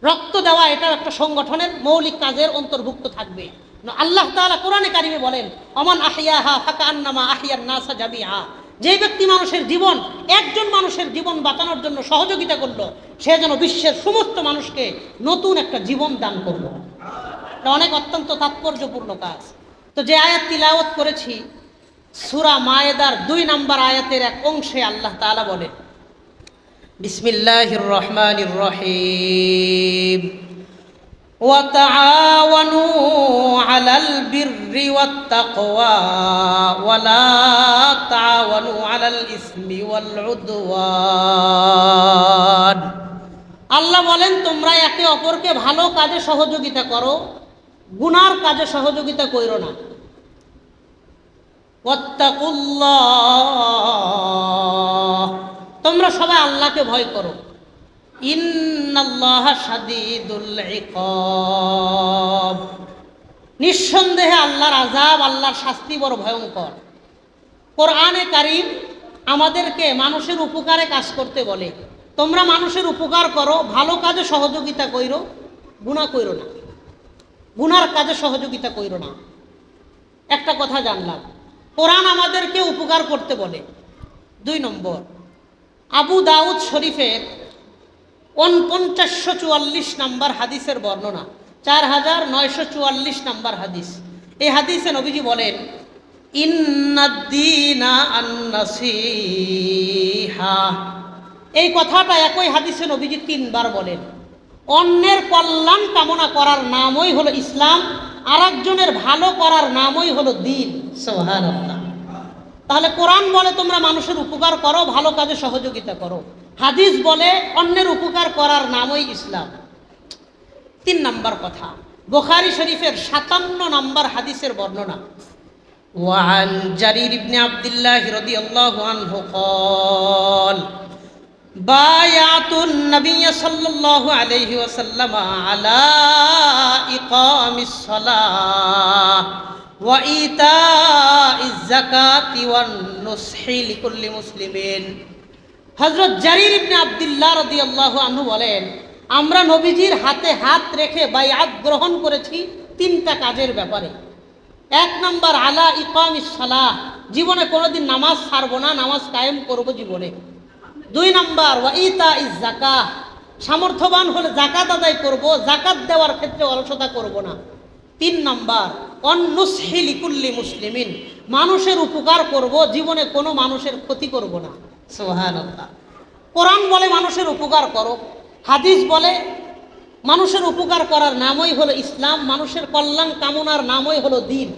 রক্ত দেওয়া এটাও একটা সংগঠনের মৌলিক কাজের অন্তর্ভুক্ত থাকবে। আল্লাহ তাআলা কোরআনে কারিমে বলেন, অমান আহিয়াহা ফাকান্নামা আহিয়ান নাসা জামিআ, যে ব্যক্তি মানুষের জীবন, একজন মানুষের জীবন বাঁচানোর জন্য সহযোগিতা করলো, সে যেন বিশ্বের সমস্ত মানুষকে নতুন একটা জীবন দান করলো। এটা অনেক অত্যন্ত তাৎপর্যপূর্ণ কাজ। তো যে আয়াত তিলাওয়াত করেছি সূরা মায়েদার 2 নম্বর আয়াতের এক অংশে আল্লাহ তাআলা বলেন, বিসমিল্লাহির রহমানির রহিম, ওয়া তাআওয়ানু আলাল বিররি ওয়াত তাকওয়া ওয়া লা তাআওয়ানু আলাল ইসমি ওয়াল উদওয়ান। আল্লাহ বলেন, তোমরা একে অপরকে ভালো কাজে সহযোগিতা করো, গুনার কাজে সহযোগিতা কইরো না। ওয়াত্তাকুল্লাহ, তোমরা সবাই আল্লাহকে ভয় করো। ইন্নাল্লাহা শাদীদুল ইকাব, নিঃসন্দেহে আল্লাহর আযাব, আল্লাহর শাস্তি বড় ভয়ঙ্কর। কোরআনে কারীম আমাদেরকে মানুষের উপকারে কাজ করতে বলে। তোমরা মানুষের উপকার করো, ভালো কাজে সহযোগিতা কইরো, গুনাহ কইরো না, গুনার কাজে সহযোগিতা কইরো না। একটা কথা জানলাম, কোরআন আমাদেরকে উপকার করতে বলে। 2 নম্বর, আবু দাউদ শরীফের 4944 নম্বর হাদিসের বর্ণনা, 4944 নম্বর হাদিস। এই হাদিসে নবীজি বলেন, ইন্নাদ-দীনা আন-নাসীহা। এই কথাটা একই হাদিসে নবীজি 3 বার বলেন। অন্যের কল্যাণ কামনা করার নামই হলো ইসলাম, আর একজনের ভালো করার নামই হলো দ্বীন। সুবহানাল্লাহ। তাহলে কোরআন বলে তোমরা মানুষের উপকার করো, ভালো কাজে সহযোগিতা করো। হাদিস বলে অন্যের উপকার করার নামই ইসলাম। 3 নম্বর কথা, বুখারী শরীফের 57 নম্বর হাদিসের বর্ণনা, ওয়ান জারির ইবনে আব্দুল্লাহ রাদিয়াল্লাহু আনহু قال বায়াতুন নবী সাল্লাল্লাহু আলাইহি ওয়াসাল্লাম আলা ইকামিস সালাহ ওয়া ইতাইজ যাকাতি ওয়ান নুসহি লিকুল্লি মুসলিমিন। হযরত জারির ইবনে আব্দুল্লাহ রাদিয়াল্লাহু আনহু বলেন, আমরা নবীজির হাতে হাত রেখে বায়াত গ্রহণ করেছি 3টা কাজের ব্যাপারে। 1 নম্বর, আলা ইকামিস সালাহ, জীবনে কোনোদিন নামাজ ছাড়বো না, নামাজ কায়েম করব জীবনে। 2 নম্বর, ওয়া ইতাইজ যাকাহ, সামর্থ্যবান হলে যাকাত আদায় করব, যাকাত দেওয়ার ক্ষেত্রে অলসতা করব না। 3 নম্বর, ওয়ান নুসহি লিকুল্লি মুসলিমিন, মানুষের উপকার করব, জীবনে কোনো মানুষের ক্ষতি করব না। সুবহানাল্লাহ। কোরআন বলে মানুষের উপকার করো, হাদিস বলে মানুষের উপকার করার নামই হলো ইসলাম, মানুষের কল্যাণ কামনার নামই হলো দ্বীন।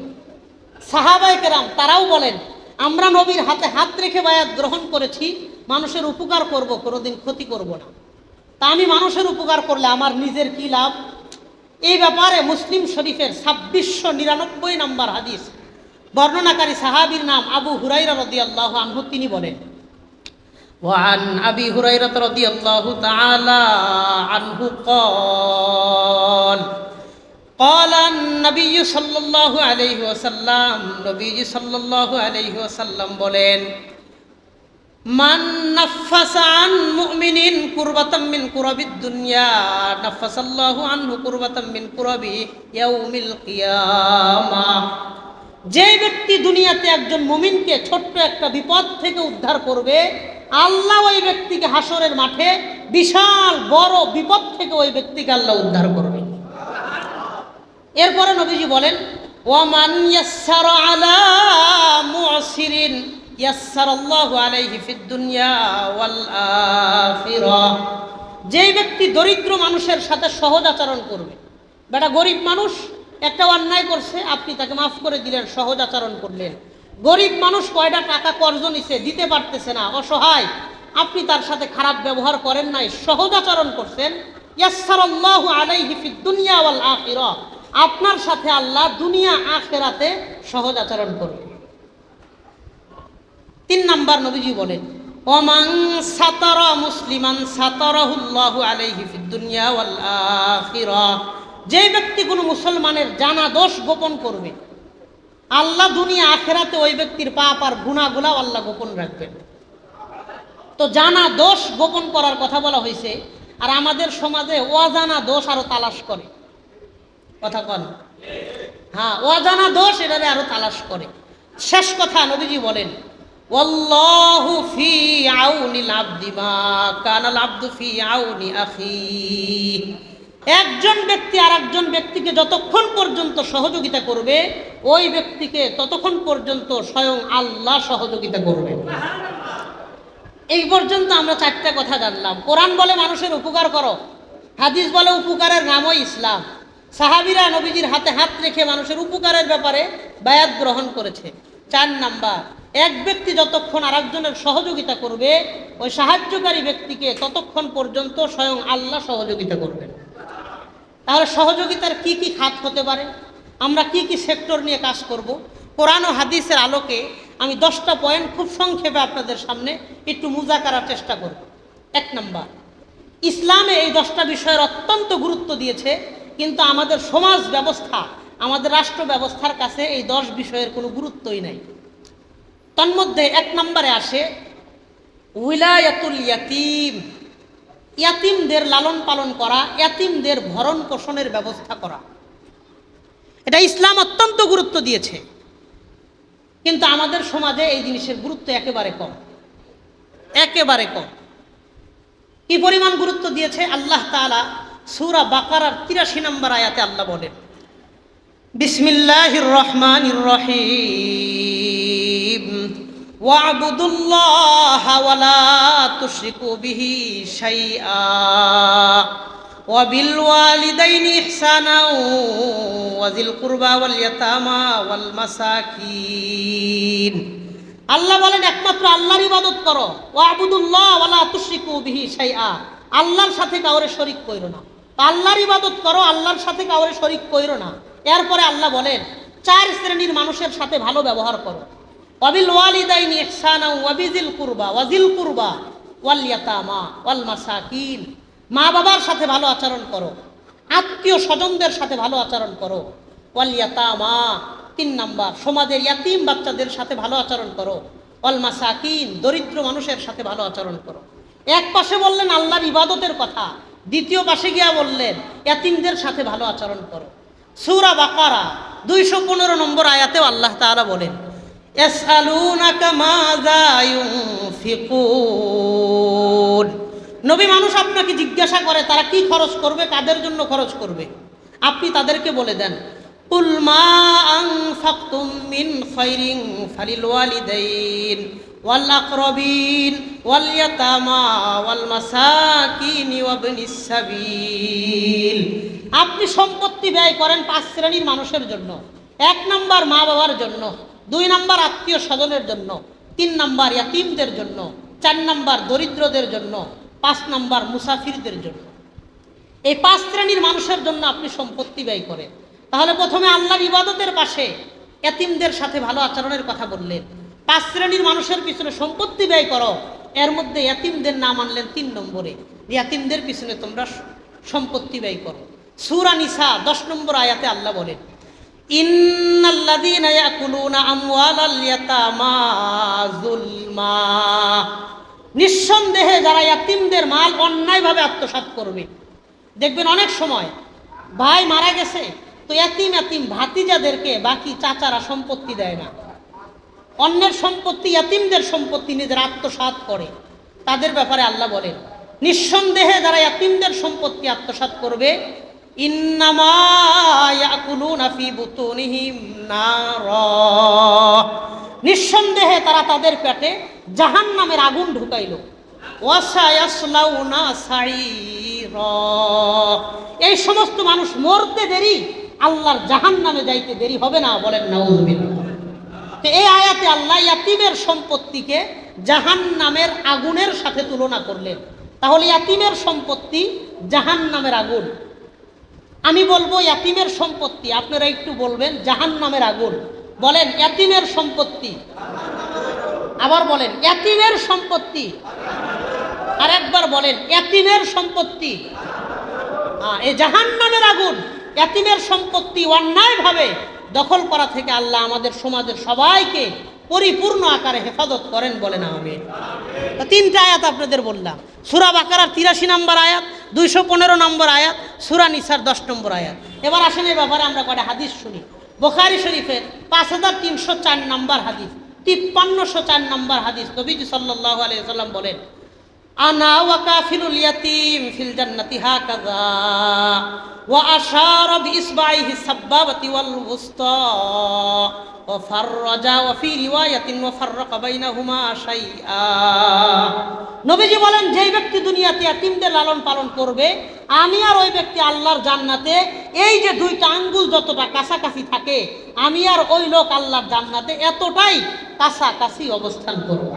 সাহাবায়ে কেরাম তারাও বলেন, আমরা নবীর হাতে হাত রেখে বায়াত গ্রহণ করেছি, মানুষের উপকার করব, কোনোদিন ক্ষতি করব না। তা আমি মানুষের উপকার করলে আমার নিজের কি লাভ? এই ব্যাপারে মুসলিম শরীফের 2699 নম্বর হাদিস, বর্ণনাকারী সাহাবীর নাম আবু হুরায়রা রাদিয়াল্লাহু আনহু, তিনি বলেন, وعن أبي هريرة رضي الله تعالى عنه قال قال النبي صلى الله عليه وسلم, নবী সাল্লাল্লাহু আলাইহি ওয়াসাল্লাম বলেন, মান নাফাসা আন মুমিনিন কুরবাতাম মিন কুরাবিদ দুনিয়া নাফাসাল্লাহু আনহু কুরবাতাম মিন কুরাবি ইয়াউমিল কিয়ামাহ। যে ব্যক্তি দুনিয়াতে একজন মুমিনকে ছোট্ট একটা বিপদ থেকে উদ্ধার করবে, আল্লাহ ওই ব্যক্তিকে হাসরের মাঠে বিশাল বড় বিপদ থেকে ওই ব্যক্তিকে আল্লাহ উদ্ধার করবে। এরপরে নবীজি বলেন, ওয়ামান ইয়াসসারা আলা মুসিরিন ইয়াসসারাল্লাহু আলাইহি ফিদ দুনিয়া ওয়াল আখিরাহ। যেই ব্যক্তি দরিদ্র মানুষের সাথে সহজ আচরণ করবে, বেটা গরিব মানুষ একটা অন্যায় করছে, আপনি তাকে মাফ করে দিলেন, সহজ আচরণ করলেন। গরিব মানুষ কয়টা টাকা কর্জ নিছে, দিতে পারতেছে না, অসহায়, আপনি তার সাথে খারাপ ব্যবহার করেন নাই, সহজ আচরণ করছেন, ইয়াসসারাল্লাহু আলাইহি ফিদ দুনিয়া ওয়াল আখিরাহ, আপনার সাথে আল্লাহ দুনিয়া আখিরাতে সহজ আচরণ করবে। 3 নম্বর নবীজি বলেন, ওমান সাতারা মুসলিমান সাতারাহুল্লাহু আলাইহি ফিদ দুনিয়া ওয়াল আখিরাহ। যে ব্যক্তি কোনো মুসলমানের জানা দোষ গোপন করবে, আল্লাহ দুনিয়া আখিরাতে ওই ব্যক্তির পাপ আর গুনাহগুলো আল্লাহ গোপন রাখবেন। তো জানা দোষ গোপন করার কথা বলা হয়েছে, আর আমাদের সমাজে অজানা দোষ আরো তালাশ করে। কথা কন? হ্যাঁ, অজানা দোষ এটারে আরো তালাশ করে। শেষ কথা নবীজি বলেন, ওয়াল্লাহু ফি আউনিল আবদি মা কানাল আবদু ফি আউনি আখিহি। একজন ব্যক্তি আর একজন ব্যক্তিকে যতক্ষণ পর্যন্ত সহযোগিতা করবে, ওই ব্যক্তিকে ততক্ষণ পর্যন্ত স্বয়ং আল্লাহ সহযোগিতা করবে। এই পর্যন্ত আমরা চারটা কথা জানলাম। কোরআন বলে মানুষের উপকার করো, হাদিস বলে উপকারের নামই ইসলাম। সাহাবীরা নবীজির হাতে হাত রেখে মানুষের উপকারের ব্যাপারে বায়াত গ্রহণ করেছে। 4 নাম্বার, এক ব্যক্তি যতক্ষণ আরেকজনের সহযোগিতা করবে, ওই সাহায্যকারী ব্যক্তিকে ততক্ষণ পর্যন্ত স্বয়ং আল্লাহ সহযোগিতা করবেন। তাহলে সহযোগিতার কি কি খাত হতে পারে, আমরা কি কি সেক্টর নিয়ে কাজ করব, কোরআন ও হাদিসের আলোকে আমি 10টা পয়েন্ট খুব সংক্ষেপে আপনাদের সামনে একটু মুজাকারার চেষ্টা করব। 1 নাম্বার, ইসলামে এই 10টা বিষয়ের অত্যন্ত গুরুত্ব দিয়েছে, কিন্তু আমাদের সমাজ ব্যবস্থা, আমাদের রাষ্ট্র ব্যবস্থার কাছে এই 10 বিষয়ের কোনো গুরুত্বই নাই। তন্মধ্যে 1 নম্বরে আসে উইলায়াতুল ইয়াতিম, ইয়াতিমদের লালন পালন করা, ইয়াতিমদের ভরণ পোষণের ব্যবস্থা করা। এটা ইসলাম অত্যন্ত গুরুত্ব দিয়েছে, কিন্তু আমাদের সমাজে এই জিনিসের গুরুত্ব একেবারে কম, একেবারে কম। কি পরিমাণ গুরুত্ব দিয়েছে? আল্লাহ তাআলা সূরা বাকারার 83 নম্বর আয়াতে আল্লাহ বলেন, বিসমিল্লাহির রহমানির রহিম, ওয়া'বুদুল্লাহা ওয়া লা তুশরিকু বিহি শাইআ ওয়া বিল ওয়ালিদাইনি ইহসানা ওয়া যিল কুরবা ওয়াল ইয়াতামা ওয়াল মাসাকিন। আল্লাহ বলেন একমাত্র আল্লাহর ইবাদত করো। ওয়া'বুদুল্লাহ ওয়া লা তুশরিকু বিহি শাইআ, আল্লাহর সাথে কাউরে শরীক কইরো না। আল্লাহর ইবাদত করো, আল্লাহর সাথে কাউরে শরীক কইরো না। এরপরে আল্লাহ বলেন 4 শ্রেণীর মানুষের সাথে ভালো ব্যবহার করো। ওয়াবিল ওয়ালিদাইনি ইহসানা ওয়া বিযিল কুরবা ওয়াল ইয়াতামা ওয়াল মাসাকিন, মা বাবার সাথে ভালো আচরণ করো, আত্মীয় স্বজনদের সাথে ভালো আচরণ করো। ওয়াল ইয়াতামা, 3 নাম্বার, সমাজের ইয়াতিম বাচ্চাদের সাথে ভালো আচরণ করো। ওয়াল মাসাকিন, দরিদ্র মানুষের সাথে ভালো আচরণ করো। এক পাশে বললেন আল্লাহর ইবাদতের কথা, দ্বিতীয় পাশে গিয়া বললেন ইয়াতিমদের সাথে ভালো আচরণ করো। সূরা বাকারা 215 নম্বর আয়াতেও আল্লাহ তাআলা বলেন, ইয়াসআলুনাকা মাযা ইউনফিকুন। নবী, মানুষ আপনাকে জিজ্ঞাসা করে তারা কি খরচ করবে, কাদের জন্য খরচ করবে। আপনি তাদেরকে বলে দেন, কুল মা আনফাকতুম মিন খায়রিন ফালিল ওয়ালিদাইন ওয়াল আকরাবিন ওয়াল ইয়াতামা ওয়াল মাসাকিন ওয়া ইবনিস সাবিল। আপনি সম্পত্তি ব্যয় করেন 5 শ্রেণীর মানুষের জন্য। 1 নাম্বার মা বাবার জন্য, 2 নাম্বার আত্মীয় স্বজনের জন্য, 3 নাম্বার ইয়াতিমদের জন্য, 4 নাম্বার দরিদ্রদের জন্য, 5 নাম্বার মুসাফিরদের জন্য। এই 5 শ্রেণীর মানুষের জন্য আপনি সম্পত্তি ব্যয় করেন। তাহলে প্রথমে আল্লাহর ইবাদতের পাশে ইয়াতিমদের সাথে ভালো আচরণের কথা বললেন। 5 শ্রেণীর মানুষের পিছনে সম্পত্তি ব্যয় করো, এর মধ্যে ইয়াতিমদের নাম আনলেন 3 নম্বরে। ইয়াতিমদের পিছনে তোমরা সম্পত্তি ব্যয় করো। সূরা নিসা 10 নম্বর আয়াতে আল্লাহ বলেন, ইন্নাল্লাযীনা ইয়াকুলুনা আমওয়ালাল ইয়াতামা যুলমা, নিঃসন্দেহে যারা ইয়াতিমদের মাল অন্যায়ভাবে আত্মসাৎ করবে। দেখবেন অনেক সময় ভাই মারা গেছে তো ইয়াতিম ভাতিজাদেরকে বাকি চাচারা সম্পত্তি দেয় না, অন্যের সম্পত্তি, ইয়াতিমদের সম্পত্তি নিজের আত্মসাৎ করে। তাদের ব্যাপারে আল্লাহ বলেন, নিঃসন্দেহে যারা ইয়াতিমদের সম্পত্তি আত্মসাৎ করবে, ইন্নামা ইয়াকুলুনা ফি বুতুনিহিম নারা, নিঃসন্দেহে তারা তাদের পেটে জাহান্নামের আগুন ঢুকাইল। ওয়াসায়াসলাউনা সাইরা, এই সমস্ত মানুষ মরতে দেরি, আল্লাহর জাহান্নামে যাইতে দেরি হবে না। বলেন নাউযুবিল্লাহ। তো এই আয়াতে আল্লাহ ইয়াতিমের সম্পত্তিকে জাহান্নামের আগুনের সাথে তুলনা করলেন। তাহলে ইয়াতিমের সম্পত্তি জাহান্নামের আগুন। আমি বলবো ইয়াতিমের সম্পত্তি, আপনারা একটু বলবেন জাহান্নামের আগুন। বলেন ইয়াতিমের সম্পত্তি, আবার বলেন ইয়াতিমের সম্পত্তি, আর একবার বলেন ইয়াতিমের সম্পত্তি এই জাহান্নামের আগুন। ইয়াতিমের সম্পত্তি অন্যায়ভাবে দখল করা থেকে আল্লাহ আমাদের সমাজের সবাইকে পরিপূর্ণ আকারে হেফাজত করেন। বলেন আমিন। 3টা আয়াত আপনাদের বললাম। সূরা বাকারার 83 নম্বর আয়াত, 215 নম্বর আয়াত, সূরা নিসার 10 নম্বর আয়াত। এবার আসেন এই ব্যাপারে আমরা কয়টা হাদিস শুনি। বুখারী শরীফের 5304 নম্বর হাদিস, 5304 নম্বর হাদিস, নবীজি সাল্লাল্লাহু আলাইহি ওয়াসাল্লাম বলেন, আনা ওয়া কাফিলুল ইয়াতীম ফিল জান্নাতি হাকাযা ওয়া আশারা বিইসবাইহি সাব্বাবাতি ওয়াল ওয়ুসতা ওয়া ফাররাজা ওয়া ফি রিওয়ায়াতিন ওয়া ফাররাকা বাইনাহুমা শাইআ। নবীজি বলেন, যেই ব্যক্তি দুনিয়াতে ইয়াতীমদের লালন পালন করবে, আমি আর ওই ব্যক্তি আল্লাহর জান্নাতে এই যে দুইটা আঙ্গুল যতটা কাছাকাছি থাকে, আমি আর ওই লোক আল্লাহর জান্নাতে এতটাই কাছাকাছি অবস্থান করব।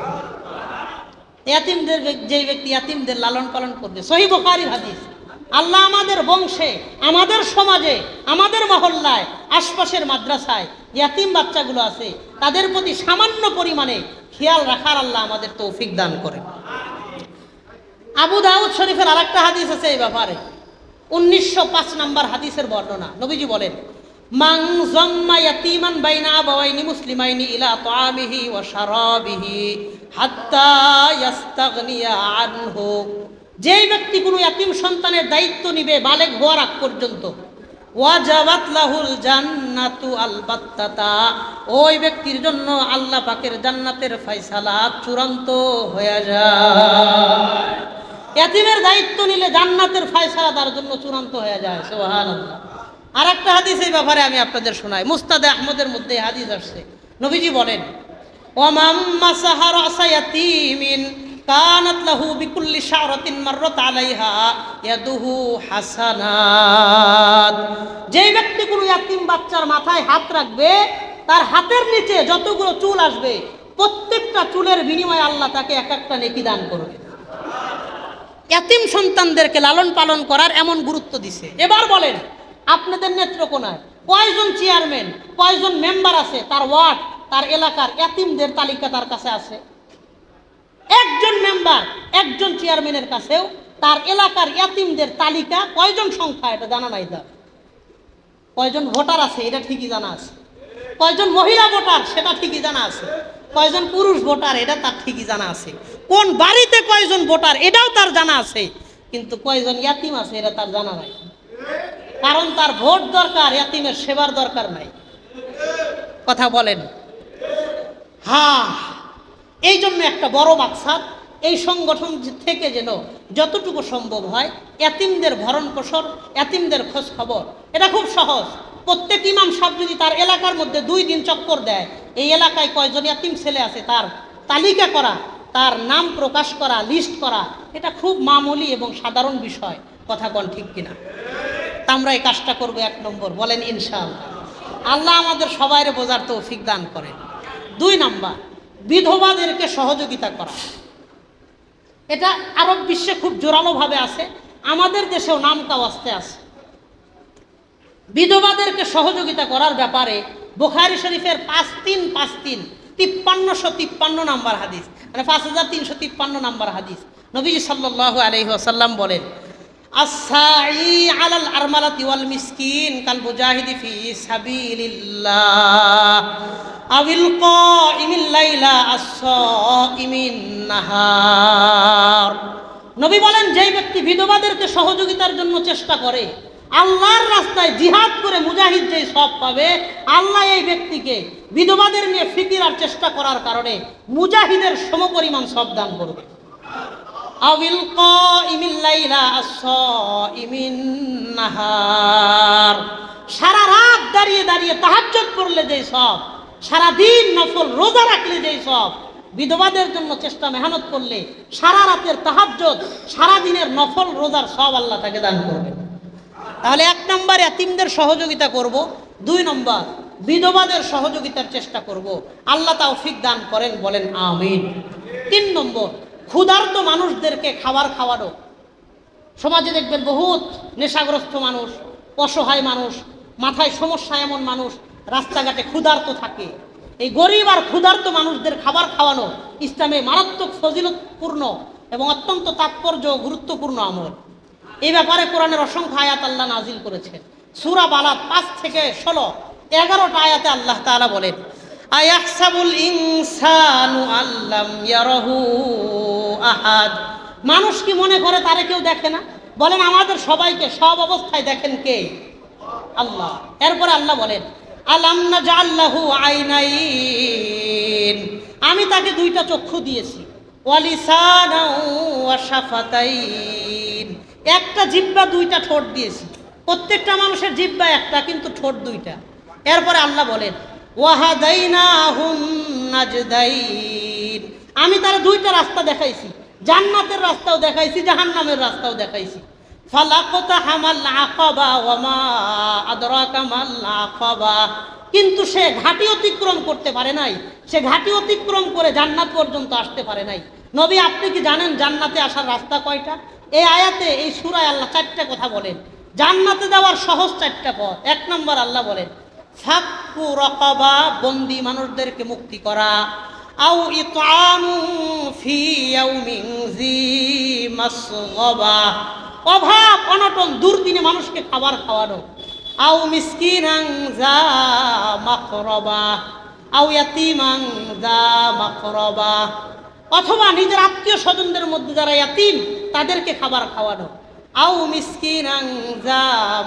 ইয়াতীমদের, যেই ব্যক্তি ইয়াতীমদের লালন পালন করবে, সহিহ বুখারীর হাদিস। আল্লাহ আমাদের বংশে, আমাদের সমাজে, আমাদের মহল্লায়, আশপাশের মাদ্রাসায় ইয়াতীম বাচ্চাগুলো আছে, তাদের প্রতি সামান্য পরিমাণে খেয়াল রাখার আল্লাহ আমাদের তৌফিক দান করে। আবু দাউদ শরীফের আরেকটা হাদিস আছে এই ব্যাপারে, 1905 নম্বর হাদিসের বর্ণনা। নবীজি বলেন, মান যাম্মা ইয়াতীমান বাইনা আবাওয়াইনি মুসলিমাইনি ইলা তাআমিহি ওয়া শারাবিহি হাত্তা ইয়াস্তাগনিয়া আনহু। যেই ব্যক্তি কোনো ইয়াতীম সন্তানের দায়িত্ব নিবে বালেগ হওয়ার আগ পর্যন্ত, ওয়াজাবাত লাহুল জান্নাতু আলবাত্তাতা, ওই ব্যক্তির জন্য আল্লাহ পাকের জান্নাতের ফয়সালা চূড়ান্ত হয়ে যায়। ইয়াতীমের দায়িত্ব নিলে জান্নাতের ফয়সালা তার জন্য চূড়ান্ত হয়ে যায়। সুবহানাল্লাহ। আর একটা হাদিস এই ব্যাপারে আমি আপনাদের শোনাই, মুস্তাদে আহমদের মধ্যে হাদিস আসছে। নবীজি বলেন, ওয়ামাম মাসাহা রাসা ইয়াতীমিন কানাত লাহু বিকুল্লি শারাতিন মাররাত আলাইহা ইয়াদুহু হাসানাত। যেই ব্যক্তি কোনো ইয়াতীম বাচ্চার মাথায় হাত রাখবে, তার হাতের নিচে যতগুলো চুল আসবে, প্রত্যেকটা চুলের বিনিময়ে আল্লাহ তাকে এক একটা নেকি দান করবে। ইয়াতীম সন্তানদেরকে লালন পালন করার এমন গুরুত্ব দিছে। এবার বলেন, আপনাদের নেত্রকোনায় কয়জন চেয়ারম্যান, কয়জন মেম্বার আছে, তার ওয়ার্ড, তার এলাকার ইয়াতীমদের তালিকা তার কাছে আছে? একজন মেম্বার, একজন চেয়ারম্যানের কাছেও তার এলাকার ইয়াতীমদের তালিকা কয়জন সংখ্যা এটা জানা নাই তার। কয়জন ভোটার আছে এটা ঠিকই জানা আছে, কয়জন মহিলা ভোটার সেটা ঠিকই জানা আছে, কয়জন পুরুষ ভোটার এটা তার ঠিকই জানা আছে, কোন বাড়িতে কয়জন ভোটার এটাও তার জানা আছে, কিন্তু কয়জন ইয়াতীম আছে এটা তার জানা নাই। কারণ তার ভোট দরকার, ইয়াতীমের সেবার দরকার নাই। কথা বলেন? হ্যাঁ, এই জন্য একটা বড় মাকসাদ, এই সংগঠন থেকে যেন যতটুকু সম্ভব হয় ইয়াতীমদের ভরণ পোষণ, ইয়াতীমদের খোঁজ খবর, এটা খুব সহজ। প্রত্যেক ইমাম সাহেব যদি তার এলাকার মধ্যে 2 দিন চক্কর দেয়, এই এলাকায় কয়জন ইয়াতীম ছেলে আছে তার তালিকা করা, তার নাম প্রকাশ করা, লিস্ট করা, এটা খুব মামুলি এবং সাধারণ বিষয়। কথা কোন ঠিক কিনা? তা আমরা এই কাজটা করবো 1 নম্বর, বলেন ইনশাআল্লাহ। আল্লাহ আমাদের সবাইরে বোঝার তৌফিক দান করেন। 2 নম্বর, বিধবাদেরকে সহযোগিতা করা। এটা আরব বিশ্বে খুব জোরালোভাবে আছে, আমাদের দেশেও নাম কাওয়াস্তে আছে। বিধবাদেরকে সহযোগিতা করার ব্যাপারে বুখারী শরীফের 5353 5353 নম্বর হাদিস, মানে 5353 নম্বর হাদিস, নবীজি সাল্লাল্লাহু আলাইহি ওয়াসাল্লাম বলেন, আসসাই আলাল আরমালাতি ওয়াল মিসকিন কাল মুজাহিদি ফি সাবিলিল্লাহ আবিল কাইমিল লাইলা আসসাইমিন নাহার। নবী বলেন, যেই ব্যক্তি বিধবাদেরকে সহযোগিতার জন্য চেষ্টা করে, আল্লাহর রাস্তায় জিহাদ করে মুজাহিদ যেই সওয়াব পাবে, আল্লাহ এই ব্যক্তিকে বিধবাদের নিয়ে ফিকির আর চেষ্টা করার কারণে মুজাহিদের সমপরিমাণ সওয়াব দান করবে। আবিল কাইমিল লাইলা আসসাইমিন নাহার, সারা রাত দাঁড়িয়ে দাঁড়িয়ে তাহাজ্জুদ পড়লে যেই সওয়াব, সারা দিন নফল রোজা রাখলে যেই সওয়াব, বিধবাদের জন্য চেষ্টা মেহনত করলে সারা রাতের তাহাজ্জুদ, সারা দিনের নফল রোজার সওয়াব আল্লাহ তাকে দান করবে। তাহলে 1 নম্বর ইয়াতীমদের সহযোগিতা করব, 2 নম্বর বিধবাদের সহযোগিতার চেষ্টা করব। আল্লাহ তৌফিক দান করেন, বলেন আমিন। 3 নম্বর, ক্ষুধার্ত মানুষদেরকে খাবার খাওয়ানো। সমাজে দেখবেন বহুত নেশাগ্রস্ত মানুষ, অসহায় মানুষ, মাথায় সমস্যা এমন মানুষ রাস্তাঘাটে ক্ষুধার্ত থাকে। এই গরিব আর ক্ষুধার্ত মানুষদের খাবার খাওয়ানো ইসলামে মারাত্মক ফজিলতপূর্ণ এবং অত্যন্ত তাৎপর্য গুরুত্বপূর্ণ আমল। এই ব্যাপারে কোরআনের অসংখ্য আয়াত আল্লাহ নাজিল করেছেন। সূরা বালাদ 5 থেকে 16 11টা আয়াতে আল্লাহ তাআলা বলেন, আয়াহসাবুল ইনসানু আল্লাম ইয়ারাহু আহাদ। মানুষ কি মনে করে তারে কেউ দেখে না? বলেন আমাদের সবাইকে সব অবস্থায় দেখেন কে? আল্লাহ। এরপরে আল্লাহ বলেন আলাম নাজআল লাহু আইনাইন, আমি তাকে দুইটা চক্ষু দিয়েছি, ওয়া লিসানাও ওয়া শাফাতাইন, একটা জিহ্বা দুইটা ঠোঁট দিয়েছি। প্রত্যেকটা মানুষের জিহ্বা একটা, কিন্তু ঠোঁট দুইটা। এরপরে আল্লাহ বলেন ওয়া হাদাইনাহুন নাজদাইন, আমি তার দুইটা রাস্তা দেখাইছি, জান্নাতের রাস্তাও দেখাইছি, জাহান্নামের রাস্তাও দেখাইছি। ফালাকতাহামাল আকাবা ওয়া মা আদরাকা মাল আকাবা, কিন্তু সে ঘাটি অতিক্রম করতে পারে নাই, সে ঘাটি অতিক্রম করে জান্নাত পর্যন্ত আসতে পারে নাই। নবী আপনি কি জানেন জান্নাতে আসার রাস্তা কয়টা? এই আয়াতে, এই সূরায় আল্লাহ চারটা কথা বলেন। জান্নাতে যাওয়ার সহজ চারটা পথ। এক নম্বর আল্লাহ বলেন ফাক্কু রাকাবা, বন্দী মানুষদেরকে মুক্তি করা। আও ইতআমু ফি ইয়াউমিন যী মাসগাবা, অভাব অনটন দুর্দিনে মানুষকে খাবার খাওয়ানো। আও মিসকিনান যা মাকরাবা, আও ইয়াতীমান যা মাকরাবা, অথবা নিজের আত্মীয় স্বজনদের মধ্যে যারা ইয়াতীম তাদেরকে খাবার খাওয়ানো। আও মিসকিনান যা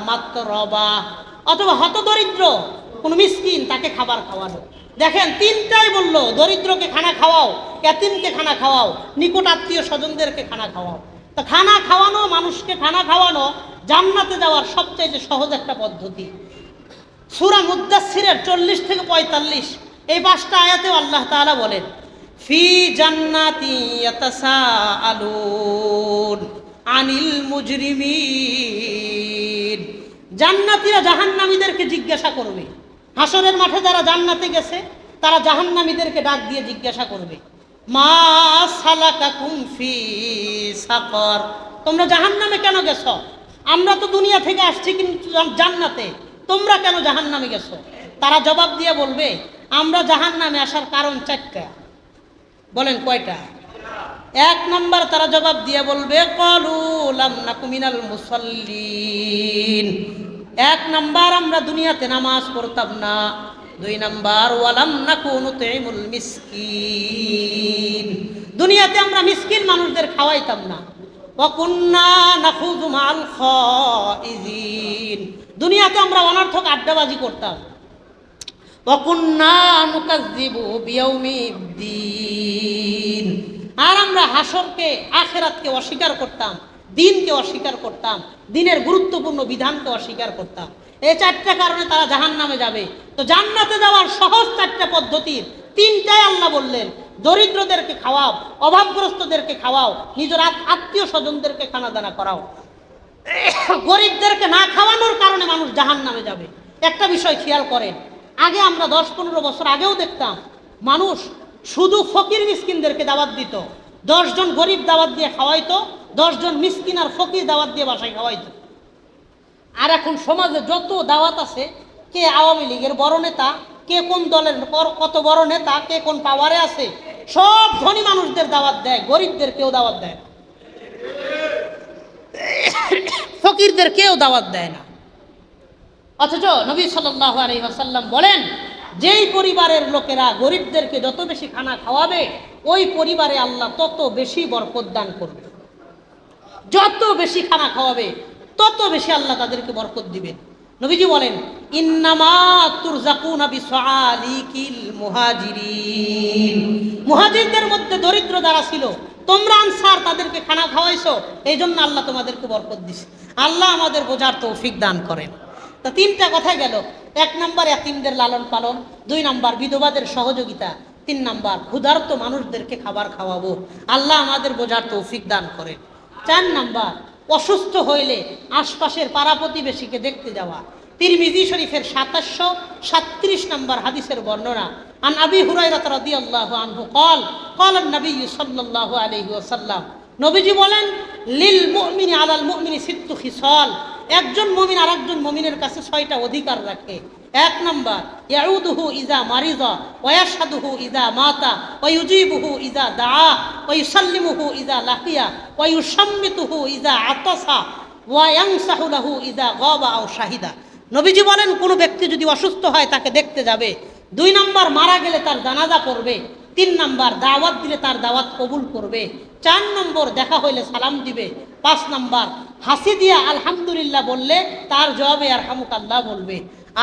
মাতরবা, অথবা হতদরিদ্র কোন মিসকিন তাকে খাবার খাওয়ানো। দেখেন তিনটাই বললো, দরিদ্রকে খানা খাওয়াও, ইয়াতীমকে খানা খাওয়াও, নিকট আত্মীয় স্বজনদেরকে খানা খাওয়াও। তা খানা খাওয়ানো, মানুষকে খানা খাওয়ানো জান্নাতে যাওয়ার সবচেয়ে সহজ একটা পদ্ধতি। সূরা মুদ্দাসসিরের 40 থেকে 45 এই 5টা আয়াতেও আল্লাহ তাআলা বলেন ফি জান্নাতি ইয়াতাসাআলুন আনিল মুজরিমিন, জান্নাতীরা জাহান্নামীদেরকে জিজ্ঞাসা করবে। হাসরের মাঠে যারা জান্নাতে গেছে তারা জাহান্নামীদেরকে ডাক দিয়ে জিজ্ঞাসা করবে মা সালাকাকুম ফি সাকর, তোমরা জাহান্নামে কেন গেছো? আমরা তো দুনিয়া থেকে আসছি কিন্তু জান্নাতে, তোমরা কেন জাহান্নামে গেছো? তারা জবাব দিয়ে বলবে আমরা জাহান্নামে আসার কারণ 4টা। বলেন কয়টা? 1 নম্বর তারা জবাব দিয়ে বলবে ক্বালু লাম নাকু মিনাল মুসাল্লিন, 1 নম্বর আমরা দুনিয়াতে নামাজ পড়তাম না। 2 নম্বর ওয়ালাম নাকু নুতঈমুল মিসকিন, দুনিয়াতে আমরা মিসকিন মানুষদের খাওয়াইতাম না। ওয়া কুন্না নাখুযু মাল খাইজিন, দুনিয়াতে আমরা অনর্থক আড্ডাবাজি করতাম। ওয়া কুন্না নুকাজ্জিবু বিয়াউমিদ্দিন, আর আমরা হাসরকে, আখিরাতকে অস্বীকার করতাম, দিনকে অস্বীকার করতাম, দিনের গুরুত্বপূর্ণ বিধানকে অস্বীকার করতাম। এই 4টা কারণে তারা জাহান্নামে যাবে। তো জান্নাতে যাওয়ার সহজ 4টা পদ্ধতির 3টাই আল্লাহ বললেন, দরিদ্রদেরকে খাওয়াও, অভাবগ্রস্তদেরকে খাওয়াও, নিজের আত্মীয় স্বজনদেরকে খানা দানা করাও। গরিবদেরকে না খাওয়ানোর কারণে মানুষ জাহান্নামে যাবে। একটা বিষয় খেয়াল করেন, আগে আমরা 10-15 বছর আগেও দেখতাম মানুষ শুধু ফকির মিসকিনদেরকে দাওয়াত দিত, 10 জন গরিব দাওয়াত দিয়ে খাওয়াইতো, 10 জন মিসকিন আর ফকির দাওয়াত দিয়ে বাসায় খাওয়াইতো। আর এখন সমাজে যত দাওয়াত আছে, কে আওয়ামী লীগের বড় নেতা, কে কোন দলের কত বড় নেতা, কে কোন পাওয়ারে আছে, সব ধনী মানুষদের দাওয়াত দেয়, গরিবদের কেউ দাওয়াত দেয় না, ফকিরদের কেউ দাওয়াত দেয় না। অথচ নবী সাল্লাল্লাহু আলাইহি ওয়াসাল্লাম বলেন যেই পরিবারের লোকেরা গরিবদেরকে যত বেশি খানা খাওয়াবে ওই পরিবারে আল্লাহ তত বেশি বরকত দান করবে। যত বেশি খানা খাওয়াবে তত বেশি আল্লাহ তাদেরকে বরকত দিবেন। নবীজি বলেন ইন্নামা তুরজাকুনা বিসআলিকিল মুহাজিরিন, মুহাজিরদের মধ্যে দরিদ্র যারা ছিল তোমরা আনসার তাদেরকে খানা খাওয়াইছো, এই জন্য আল্লাহ তোমাদেরকে বরকত দিছে। আল্লাহ আমাদের বোঝার তৌফিক দান করেন। তা 3টা কথা গেল। 1 নম্বর ইয়াতীমদের লালন পালন, 2 নম্বর বিধবাদের সহযোগিতা, 3 নম্বর ক্ষুধার্ত মানুষদেরকে খাবার খাওয়াবো। আল্লাহ আমাদের বোঝার তৌফিক দান করেন। 4 নম্বর অসুস্থ হইলে আশপাশের পাড়া প্রতিবেশীকে দেখতে যাওয়া। তিরমিজি শরীফের 2737 নম্বর হাদিসের বর্ণনা। আন আবি হুরায়রা রাদিয়াল্লাহু আনহু قال قال النبي صلى الله عليه وسلم, নবীজি বলেন লিল মুমিনি আলাল মুমিনি 6 খিসাল, একজন মুমিন আরেকজন মুমিনের কাছে 6টা অধিকার রাখে। 1 নম্বর ইয়াউদুহু ইজা মারিজা ওয়া ইয়াশহাদুহু ইজা মাতা ওয়া ইউজিবুহু ইজা দাআ ওয়া ইউসাল্লিমুহু ইজা লাকিয়া ওয়া ইউশাম্মিতুহু ইজা আতাসা ওয়া ইয়ানসাহু লাহু ইজা গাবা আও শাহিদা। নবীজি বলেন কোনো ব্যক্তি যদি অসুস্থ হয় তাকে দেখতে যাবে। 2 নম্বর মারা গেলে তার জানাজা পড়বে। 3 নাম্বার দাওয়াত দিলে তার দাওয়াত কবুল করবে। 4 নম্বর দেখা হইলে সালাম দিবে। 5 নাম্বার হাসি দিয়া আলহামদুলিল্লাহ বললে তার জবাবে আরহামুকাল্লাহ বলবে।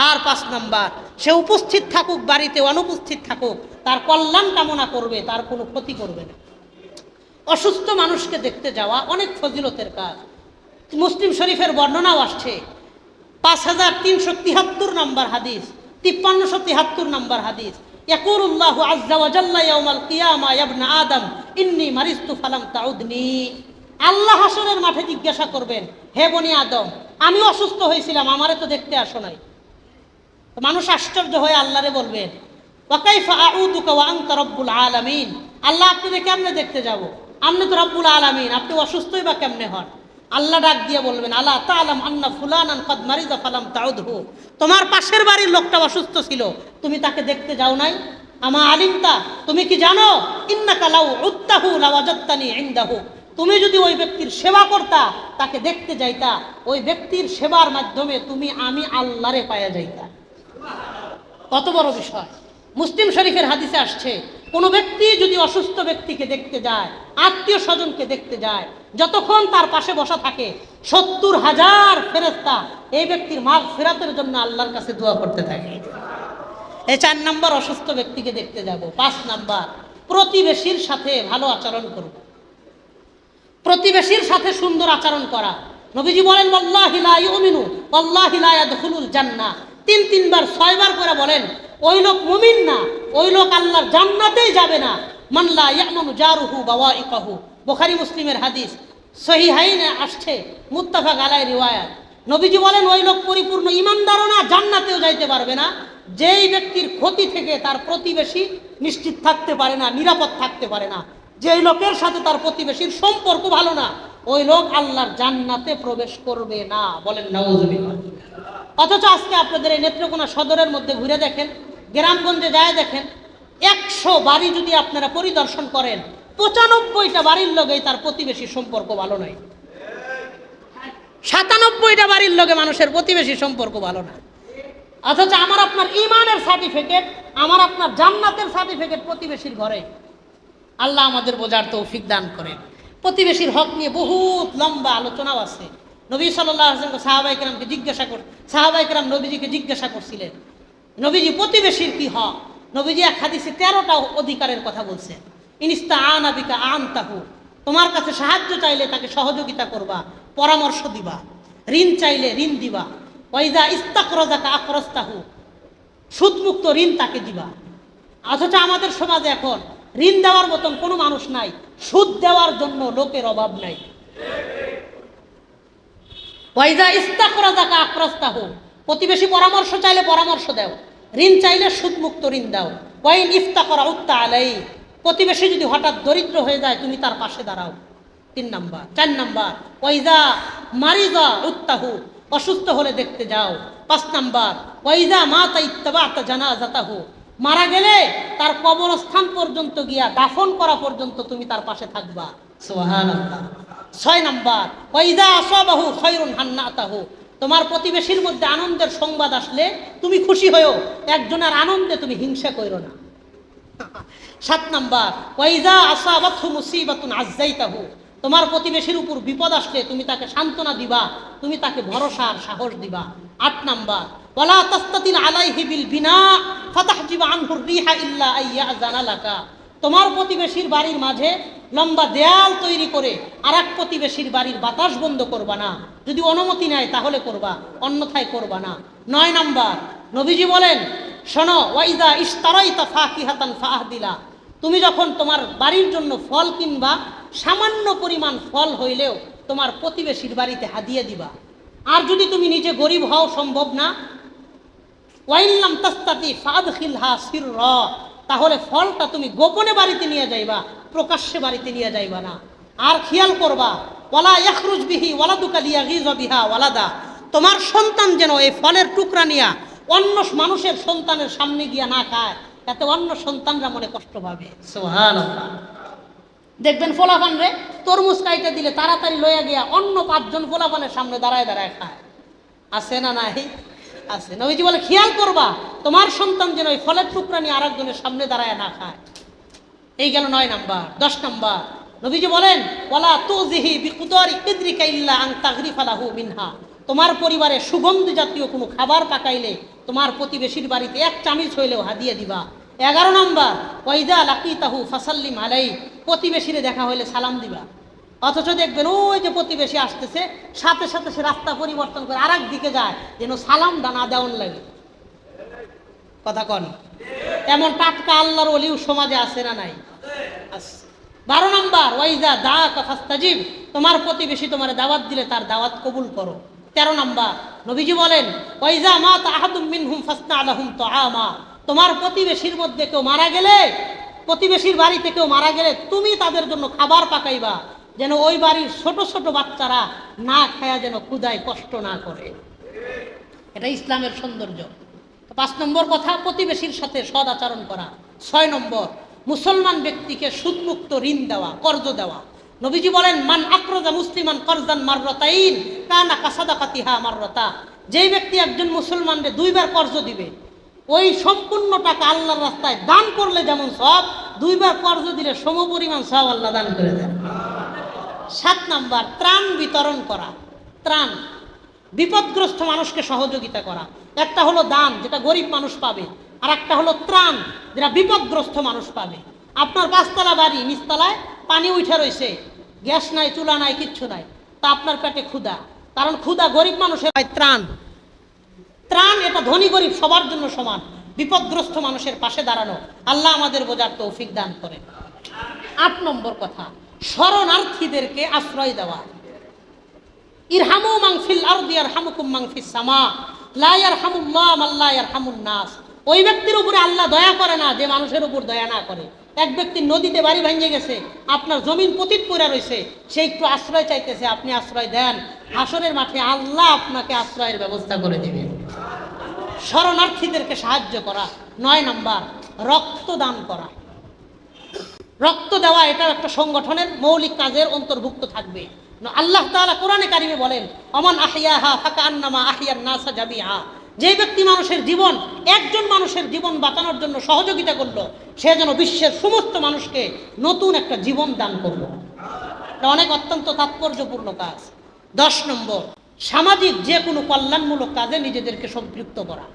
আর 5 নাম্বার সে উপস্থিত থাকুক বাড়িতে অনুপস্থিত থাকুক তার কল্যাণ কামনা করবে, তার কোনো ক্ষতি করবে না। অসুস্থ মানুষকে দেখতে যাওয়া অনেক ফজিলতের কাজ। মুসলিম শরীফের বর্ণনাও আসছে। 5373 নম্বর হাদিস, 5373 নম্বর হাদিস, ইয়াকুলুল্লাহু আযজা ওয়া জাল্লা ইয়াউমাল কিয়ামা ইয়া ইবনা আদম ইন্নী মারিজতু ফালাম তাউদনি। আল্লাহ হাসরের মাঠে জিজ্ঞাসা করবেন, হে বনি আদম, আমি অসুস্থ হয়েছিলাম, আমারে তো দেখতে আসো নাই। মানুষ আশ্চর্য হয়ে আল্লাহরে বলবেন, ওয়া কাইফা আউদুকা ওয়া আনতা রাব্বুল আলামিন। আল্লাহ আপনাকে কেমনে দেখতে যাব, আপনি তো রব্বুল আলামিন, আপনি অসুস্থই বা কেমনে হন? আল্লাহ ডাক দিয়ে বলবেন, আলা তাআলাম আন্না ফুলানান কদ মারিজা ফালাম তাউদহু। তোমার পাশের বাড়ির লোকটা অসুস্থ ছিল, তুমি তাকে দেখতে যাও নাই? আমা আলিমতা, তুমি কি জানো, ইন্নাকা লাউ উত্তাহু লাওয়াজাদতানি ইনদাহু। তুমি যদি ওই ব্যক্তির সেবা করতা, তাকে দেখতে যাইতা, ওই ব্যক্তির সেবার মাধ্যমে আমি আল্লাহরে পায়া যাইতা। কত বড় বিষয়! মুসলিম শরীফের হাদিসে আসছে, কোনো ব্যক্তি যদি অসুস্থ ব্যক্তিকে দেখতে যায়, আত্মীয় স্বজনকে দেখতে যায়, যতক্ষণ তার পাশে বসা থাকে 70,000 ফেরেশতা এই ব্যক্তির মাগফিরাতের জন্য আল্লাহর কাছে দোয়া করতে থাকে। এই 4 নম্বর অসুস্থ ব্যক্তিকে দেখতে যাব। 5 নাম্বার প্রতিবেশীর সাথে ভালো আচরণ করব। প্রতিবেশীর সাথে সুন্দর আচরণ করা। নবীজি বলেন, ওয়াল্লাহি লা ইউমিনু ওয়াল্লাহি লা ইয়াদখুলুল জান্নাহ। 3 বার 6 বার করে বলেন, ওই লোক মুমিন না, ওই লোক আল্লাহর জান্নাতেই যাবে না। মান লা ইয়ামানু জারুহু বাওয়াইকাহু। বুখারী মুসলিমের হাদিস, সহিহাইনে আসছে, মুত্তাফাক আলাইহি রিওয়ায়াত। নবীজি বলেন, ওই লোক পরিপূর্ণ ঈমানদারও না, জান্নাতেও যাইতে পারবে না। যেই ব্যক্তির ক্ষতি থেকে তার প্রতিবেশী নিশ্চিত থাকতে পারে না, নিরাপদ থাকতে পারে না, যেই লোকের সাথে তার প্রতিবেশীর সম্পর্ক ভালো না, ওই লোক আল্লাহর জান্নাতে প্রবেশ করবে না। বলেন নাউযুবিল্লাহ। অথচ আজকে আপনাদের এই নেত্রকোনা সদরের মধ্যে ঘুরে দেখেন, গ্রামগঞ্জে যায় দেখেন, 100 বাড়ি যদি আপনারা পরিদর্শন করেন, 95টা বাড়ির লগেই তার প্রতিবেশীর সম্পর্ক ভালো নয়। 97টা বাড়ির লগে মানুষের প্রতিবেশীর সম্পর্ক ভালো না। অথচ আমার আপনার ঈমানের সার্টিফিকেট, আমার আপনার জান্নাতের সার্টিফিকেট প্রতিবেশীর ঘরে। আল্লাহ আমাদের বোঝার তৌফিক দান করেন। প্রতিবেশীর হক নিয়ে বহুত লম্বা আলোচনাও আছে। নবী সাল্লাল্লাহু আলাইহি ওয়াসাল্লাম সাহাবায়ে কেরাম নবীজিকে জিজ্ঞাসা করছিলেন, নবীজি প্রতিবেশীর কি হক? নবীজি এক হাদিসে 13টা অধিকারের কথা বলছেন। ইনস্তাআনা বিকা আনতাহু, তোমার কাছে সাহায্য চাইলে তাকে সহযোগিতা করবা, পরামর্শ দিবা। ঋণ চাইলে ঋণ দিবা। ওয়াইজা ইস্তাকরাজাকা আকরাস্তাহু, সুদমুক্ত ঋণ তাকে দিবা। অথচ আমাদের সমাজে এখন ঋণ দেওয়ার মতন কোনো মানুষ নাই, সুদ দেওয়ার জন্য লোকের অভাব নাই। ওয়াইজা ইস্তাকরাজাকা আকরাস্তাহু, প্রতিবেশী পরামর্শ চাইলে পরামর্শ দাও, ঋণ চাইলে সুদমুক্ত ঋণ দাও। ওয়াইন ইফতাকরা উত্তা আলাই, প্রতিবেশী যদি হঠাৎ দরিদ্র হয়ে যায় তুমি তার পাশে দাঁড়াও। 3 নাম্বার। 4 নাম্বার ওয়াইজা মারিজা উত্তাহু, অসুস্থ হলে দেখতে যাও। 5 নাম্বার ওয়াইজা মাতা ইত্তাবাতা জানাজাতাহু, মারা গেলে তার কবরস্থান পর্যন্ত গিয়া দাফন করা পর্যন্ত তুমি তার পাশে থাকবা। সুবহানাল্লাহ। 6 নাম্বার ওয়াইজা আসাবাহু খায়রুন হান্নাতাহু, তোমার প্রতিবেশীর মধ্যে আনন্দের সংবাদ আসলে তুমি খুশি হও, একজনের আনন্দে তুমি হিংসা করো না। 7 নাম্বার ওয়াইজা আসাবাতহু মুসিবাতুন আযাইতাহু, তোমার প্রতিবেশীর উপর বিপদ আসলে তুমি তাকে সান্ত্বনা দিবা, তুমি তাকে ভরসা আর সাহস দিবা। 8 নাম্বার ওয়ালা তাস্তাতিল আলাইহি বিল বিনা ফাতাহজিবা আনহুর রিহা ইল্লা আইয়াযানা লাকা, তোমার প্রতিবেশীর বাড়ির মাঝে লম্বা দেয়াল তৈরি করে আরেক প্রতিবেশীর বাড়ির বাতাস বন্ধ করবা না, যদি অনুমতি নেয় তাহলে করবা, অন্যথায় করবা না। 9 নাম্বার নবীজি বলেন, শোনো, ওয়াইজা ইশতারাইতা ফাকিহাতান ফাহদিলা, তুমি যখন তোমার বাড়ির জন্য ফল কিনবা, সামান্য পরিমাণ ফল হইলেও তোমার প্রতিবেশীর বাড়িতে হাদিয়া দিবা। আর যদি তুমি নিজে গরিব হও, সম্ভব না, ওয়াইল্লাম তাস্তাতি ফাদখিলহা সিররা, তাহলে ফলটা তুমি গোপনে বাড়িতে নিয়ে যাইবা, প্রকাশ্যে বাড়িতে নিয়ে যাইবা না। আর খেয়াল করবা, ওয়ালা ইয়াখরুজ বিহি ওয়ালাদুকা লিয়াগিযা বিহা ওয়ালাদা, তোমার সন্তান যেন এই ফলের টুকরা নিয়া অন্য মানুষের সন্তানের সামনে গিয়া না খায়, এতে অন্য সন্তানরা মনে কষ্ট পাবে। সুবহানাল্লাহ। দেখবেন ফলাফান রে তরমুজ খাইতে দিলে তাড়াতাড়ি লইয়া গিয়া অন্য 5 জন ফলাফানের সামনে দাঁড়ায় দাঁড়ায় খায়। আছে না নাই? আছে। নবীজি বলে খেয়াল করবা তোমার সন্তান যেন ওই ফলের টুকরা নিয়ে আরেকজনের সামনে দাঁড়ায় না খায়। এই গেল 9 নাম্বার। 10 নাম্বার, নবীজি বলেন ওয়ালা তুযিহি বিকুদারি কিদরিকা ইল্লা আন তাগরিফা লাহু মিনহা। তোমার পরিবারে সুগন্ধি জাতীয় কোনো খাবার পাকাইলে তোমার প্রতিবেশীর বাড়িতে 1 চামচ হইলেও হাদিয়া দিবা। 11 নাম্বার, ওয়াইদা লাকিতাহু ফাসাল্লিম আলাই। প্রতিবেশীরে দেখা হইলে সালাম দিবা। অথচ দেখবেন ওই যে প্রতিবেশী আসতেছে, সাথে সাথে সে রাস্তা পরিবর্তন করে আরেক দিকে যায়, যেন সালামটা না দেওয়ান লাগে। কথা কন, এমন টাটকা আল্লাহর ওলিও সমাজে আছে না নাই? 12 নাম্বার, ওয়াইজা দাআকা ফাস্তাজিব। তোমার প্রতিবেশী তোমার দাওয়াত দিলে তার দাওয়াত কবুল করো। 13 নাম্বার, নবীজি বলেন ওয়াইজা মাতা আহাদুম মিনহুম ফাসনা লাহুম তুআমা। তোমার প্রতিবেশীর মধ্যে কেউ মারা গেলে, প্রতিবেশীর বাড়িতে কেউ মারা গেলে তুমি তাদের জন্য খাবার পাকাইবা, যেন ওই বাড়ির ছোট ছোট বাচ্চারা না খায়া যেন ক্ষুধায় কষ্ট না করে। এটা ইসলামের সৌন্দর্য। 5 নম্বর কথা, প্রতিবেশীর সাথে সদ আচরণ করা। 6 নম্বর, মুসলমান ব্যক্তিকে সুদমুক্ত ঋণ দেওয়া, কর্জ দেওয়া। নবীজি বলেন মান আকরাজা মুসলিমান কর্জান মাররাতাইন কানা কাসাদাকাতিহা মাররাতা। যেই ব্যক্তি একজন মুসলমানকে 2 বার কর্জ দিবে, ওই সম্পূর্ণ টাকা আল্লাহর রাস্তায় দান করলে যেমন সব, 2 বার কর্জ দিলে সমপরিমাণ সব আল্লাহ দান করে দেন। 7 নাম্বার, ত্রাণ বিতরণ করা। ত্রাণ, বিপদগ্রস্ত মানুষকে সহযোগিতা করা। একটা হলো দান, যেটা গরিব মানুষ পাবে, আর একটা হলো ত্রাণ, যেটা বিপদগ্রস্ত মানুষ পাবে। আপনার 5 তলা বাড়ি, নিচতলায় পানি উঠে রয়েছে, গ্যাস নাই, চুলা নাই, কিচ্ছু নাই, তা আপনার পেটে ক্ষুধা। কারণ ক্ষুধা গরিব মানুষের ত্রাণ। ত্রাণ এটা ধনী গরিব সবার জন্য সমান। বিপদগ্রস্ত মানুষের পাশে দাঁড়ানো। আল্লাহ আমাদের বোঝার তৌফিক দান করে। 8 নম্বর কথা, শরণার্থীদেরকে আশ্রয় দেওয়া। ইরহামু মান ফিল আরদি ইয়ারহামুকুম মান ফিস সামা লা ইয়ারহামুল্লাহু মান লা ইয়ারহামুন নাস। ওই ব্যক্তির উপরে আল্লাহ দয়া করে না যে মানুষের উপর দয়া না করে। এক ব্যক্তি নদীতে বাড়ি ভেঙে গেছে, আপনার জমিন পতিত পড়ে রয়েছে, সে একটু আশ্রয় চাইতেছে, আপনি আশ্রয় দেন, হাসরের মাঠে আল্লাহ আপনাকে আশ্রয়ের ব্যবস্থা করে দিবেন। শরণার্থীদেরকে সাহায্য করা। 9 নাম্বার, রক্তদান করা। রক্ত দেওয়া এটাও একটা সংগঠনের মৌলিক কাজের অন্তর্ভুক্ত থাকবে। আল্লাহ তাআলা কোরআনে কারিমে বলেন ওমান আহইয়াহা ফাকান্নামা আহইয়ান নাসা জামিআ। যে ব্যক্তি মানুষের জীবন, একজন মানুষের জীবন বাঁচানোর জন্য সহযোগিতা করলো, সে যেন বিশ্বের সমস্ত মানুষকে নতুন একটা জীবন দান করলো। এটা অনেক অত্যন্ত তাৎপর্যপূর্ণ কাজ। 10 নম্বর, সামাজিক যে কোনো কল্যাণমূলক কাজে নিজেদেরকে সম্পৃক্ত করা।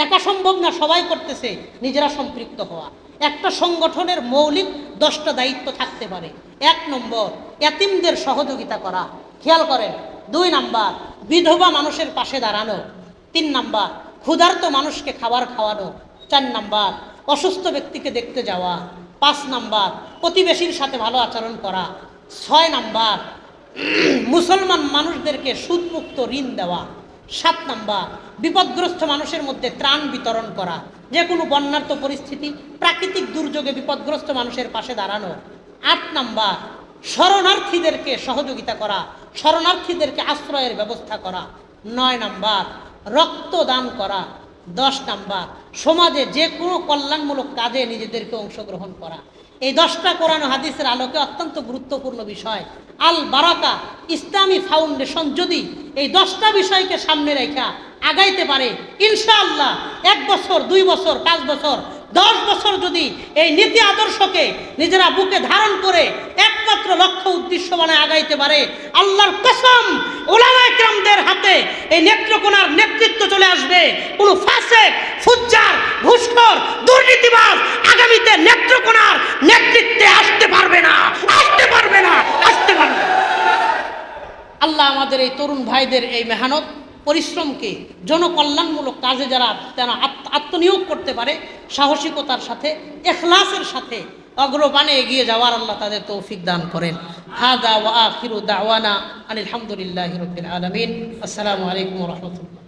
একা সম্ভব না, সবাই করতেছে, নিজেরা সম্পৃক্ত হওয়া। একটা সংগঠনের মৌলিক 10টা দায়িত্ব থাকতে পারে। 1 নম্বর, এতিমদের সহযোগিতা করা, খেয়াল করেন। 2 নাম্বার, বিধবা মানুষের পাশে দাঁড়ানো। 3 নাম্বার, ক্ষুধার্ত মানুষকে খাবার খাওয়ানো। 4 নাম্বার, অসুস্থ ব্যক্তিকে দেখতে যাওয়া। 5 নাম্বার, প্রতিবেশীর সাথে ভালো আচরণ করা। 6 নাম্বার, মুসলমান মানুষদেরকে সুদমুক্ত ঋণ দেওয়া। 7 নাম্বার, বিপদগ্রস্ত মানুষের মধ্যে ত্রাণ বিতরণ করা। যে কোনো বন্যার্ত পরিস্থিতি, প্রাকৃতিক দুর্যোগে বিপদগ্রস্ত মানুষের পাশে দাঁড়ানো। 8 নাম্বার, শরণার্থীদেরকে সহযোগিতা করা, শরণার্থীদেরকে আশ্রয়ের ব্যবস্থা করা। 9 নাম্বার, রক্তদান করা। 10 নাম্বার, সমাজে যে কোনো কল্যাণমূলক কাজে নিজেদেরকে অংশগ্রহণ করা। এই 10টা কোরআন হাদিসের আলোকে অত্যন্ত গুরুত্বপূর্ণ বিষয়। আল বারাকা ইসলামী ফাউন্ডেশন যদি এই 10টা বিষয়কে সামনে রেখা আগাইতে পারে, ইনশাআল্লাহ 1 বছর, 2 বছর, 5 বছর, 10 বছর যদি এই নীতি আদর্শকে নিজেরা বুকে ধারণ করে একমাত্র লক্ষ্য উদ্দেশ্য বানায় আগাইতে পারে, আল্লাহর কসম উলামায়ে কেরামদের হাতে এই নেত্রকোনার নেতৃত্ব চলে আসবে। কোনো ফাসিক, ফুজ্জার, ঘুষখোর, দুর্নীতিবাজ আগামীতে নেত্রকোনার নেতৃত্বে আসতে পারবে না, আসতে পারবে না, আসতে পারবে না। আল্লাহ আমাদের এই তরুণ ভাইদের এই মেহনত, পরিশ্রমকে জনকল্যাণমূলক কাজে যারা আত্মনিয়োগ করতে পারে, সাহসিকতার সাথে, ইখলাসের সাথে অগ্রপানে এগিয়ে যাওয়ার আল্লাহ তাদের তৌফিক দান করেন। হাদা ওয়া আখিরু দাওয়ানা আনিল হামদুলিল্লাহি রাব্বিল আলামিন। আসসালামু আলাইকুম ওয়া রাহমাতুল্লাহ।